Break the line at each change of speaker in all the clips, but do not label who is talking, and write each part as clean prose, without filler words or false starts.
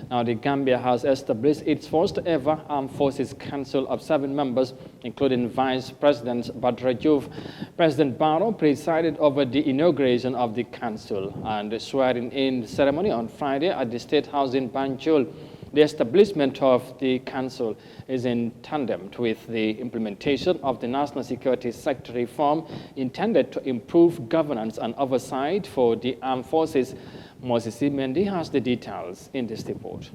Now, the Gambia has established its first ever Armed Forces Council of 7 members, including Vice President Badra Diouf. President Barrow presided over the inauguration of the council and the swearing-in ceremony on Friday at the State House in Banjul. The establishment of the council is in tandem with the implementation of the national security sector reform intended to improve governance and oversight for the armed forces. Moses Mendy has the details in this report.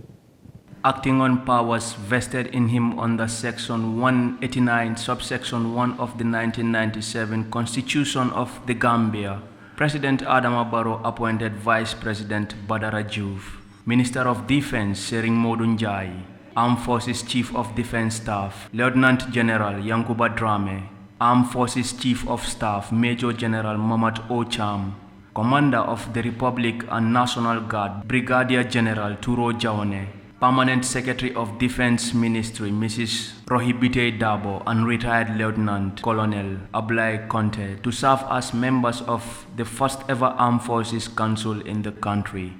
Acting on powers vested in him under Section 189, subsection 1 of the 1997 Constitution of the Gambia, President Adama Barrow appointed Vice President Badara Diouf, Minister of Defense Sering Modou Njie, Armed Forces Chief of Defense Staff Lieutenant General Yankuba Drame, Armed Forces Chief of Staff Major General Mamad Ocham, Commander of the Republic and National Guard Brigadier General Turo Jaone, Permanent Secretary of Defense Ministry Mrs. Rohibite Dabo, and retired Lieutenant Colonel Ablai Conte to serve as members of the first ever Armed Forces Council in the country.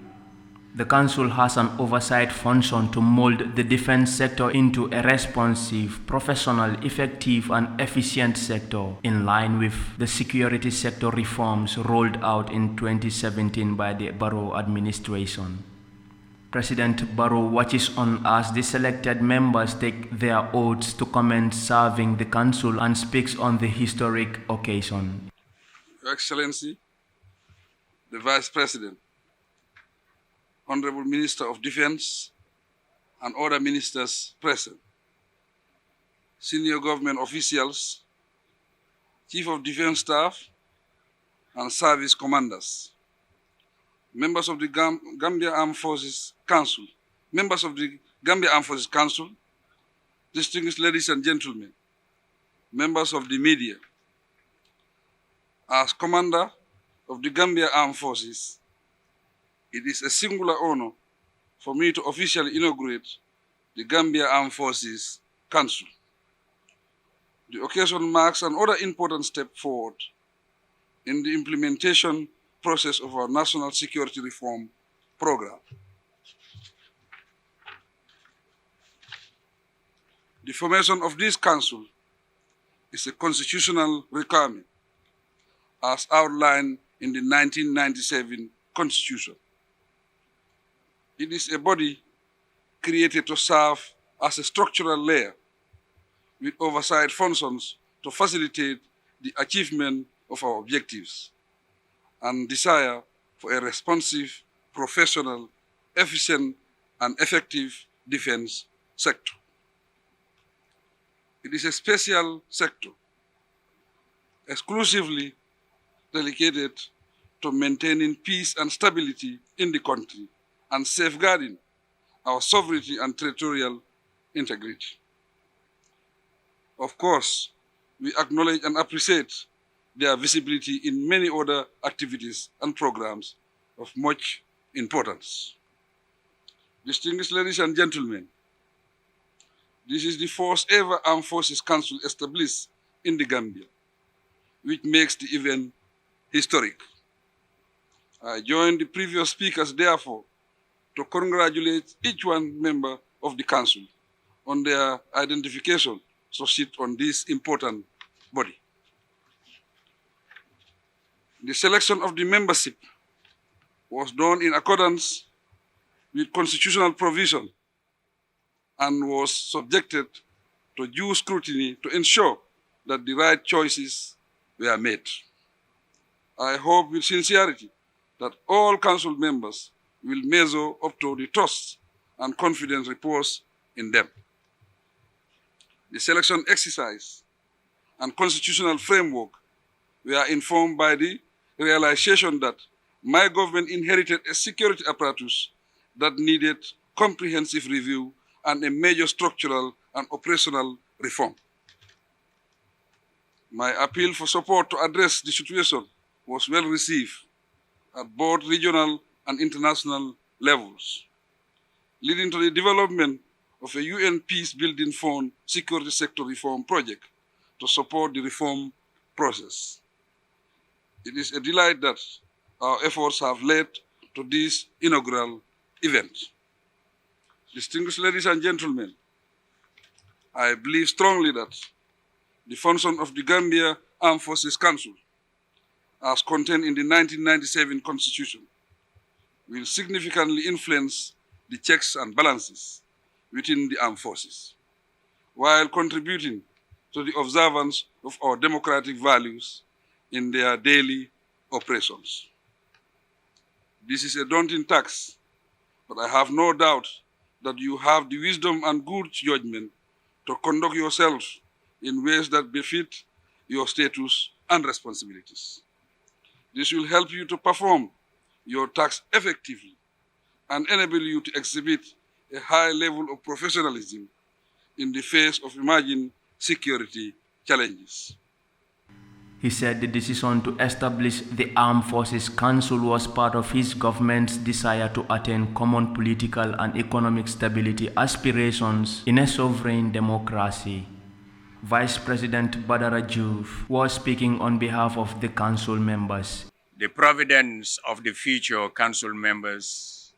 The Council has an oversight function to mold the defense sector into a responsive, professional, effective, and efficient sector in line with the security sector reforms rolled out in 2017 by the Barrow administration. President Barrow watches on as the selected members take their oaths to commence serving the Council and speaks on the historic occasion.
Your Excellency, the Vice President, Honorable Minister of Defense, and other ministers present, senior government officials, Chief of Defense Staff, and service commanders, members of the Gambia Armed Forces Council, members of the Gambia Armed Forces Council, distinguished ladies and gentlemen, members of the media. As Commander of the Gambia Armed Forces, it is a singular honor for me to officially inaugurate the Gambia Armed Forces Council. The occasion marks another important step forward in the implementation process of our national security reform program. The formation of this council is a constitutional requirement as outlined in the 1997 Constitution. It is a body created to serve as a structural layer with oversight functions to facilitate the achievement of our objectives and desire for a responsive, professional, efficient, and effective defense sector. It is a special sector exclusively dedicated to maintaining peace and stability in the country and safeguarding our sovereignty and territorial integrity. Of course, we acknowledge and appreciate their visibility in many other activities and programs of much importance. Distinguished ladies and gentlemen, this is the first ever Armed Forces Council established in the Gambia, which makes the event historic. I join the previous speakers, therefore, to congratulate each one member of the Council on their identification to sit on this important body. The selection of the membership was done in accordance with constitutional provision and was subjected to due scrutiny to ensure that the right choices were made. I hope with sincerity that all Council members will measure up to the trust and confidence reposed in them. The selection exercise and constitutional framework were informed by the realization that my government inherited a security apparatus that needed comprehensive review and a major structural and operational reform. My appeal for support to address the situation was well received at both regional and international levels, leading to the development of a UN Peace Building Fund security sector reform project to support the reform process. It is a delight that our efforts have led to this inaugural event. Distinguished ladies and gentlemen, I believe strongly that the function of the Gambia Armed Forces Council, as contained in the 1997 Constitution, will significantly influence the checks and balances within the armed forces, while contributing to the observance of our democratic values in their daily operations. This is a daunting task, but I have no doubt that you have the wisdom and good judgment to conduct yourselves in ways that befit your status and responsibilities. This will help you to perform your tasks effectively and enable you to exhibit a high level of professionalism in the face of emerging security challenges.
He said the decision to establish the Armed Forces Council was part of his government's desire to attain common political and economic stability aspirations in a sovereign democracy. Vice President Badara Diouf was speaking on behalf of the council members.
The providence of the future council members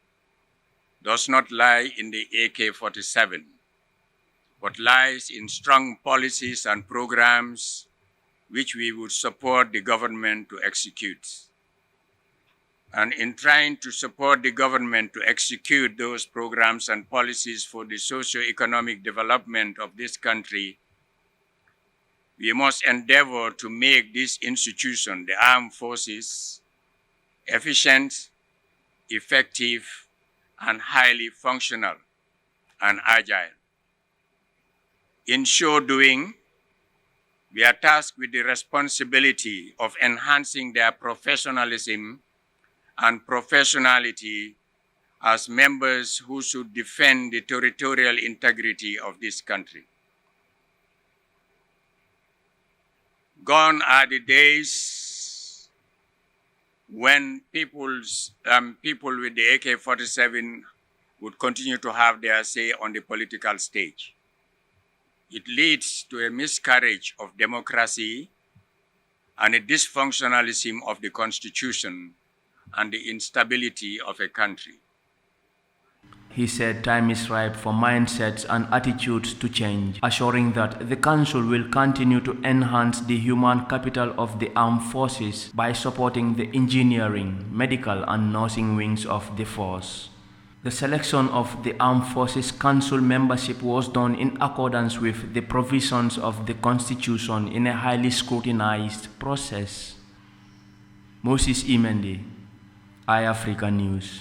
does not lie in the AK-47, but lies in strong policies and programs which we would support the government to execute. And in trying to support the government to execute those programs and policies for the socio-economic development of this country, we must endeavor to make this institution, the armed forces, efficient, effective, and highly functional and agile. In so doing, we are tasked with the responsibility of enhancing their professionalism and professionality as members who should defend the territorial integrity of this country. Gone are the days when people with the AK-47 would continue to have their say on the political stage. It leads to a miscarriage of democracy and a dysfunctionalism of the Constitution and the instability of a country.
He said time is ripe for mindsets and attitudes to change, assuring that the Council will continue to enhance the human capital of the armed forces by supporting the engineering, medical, and nursing wings of the force. The selection of the Armed Forces Council membership was done in accordance with the provisions of the Constitution in a highly scrutinized process. Moses Imendi, Eyeafrica News.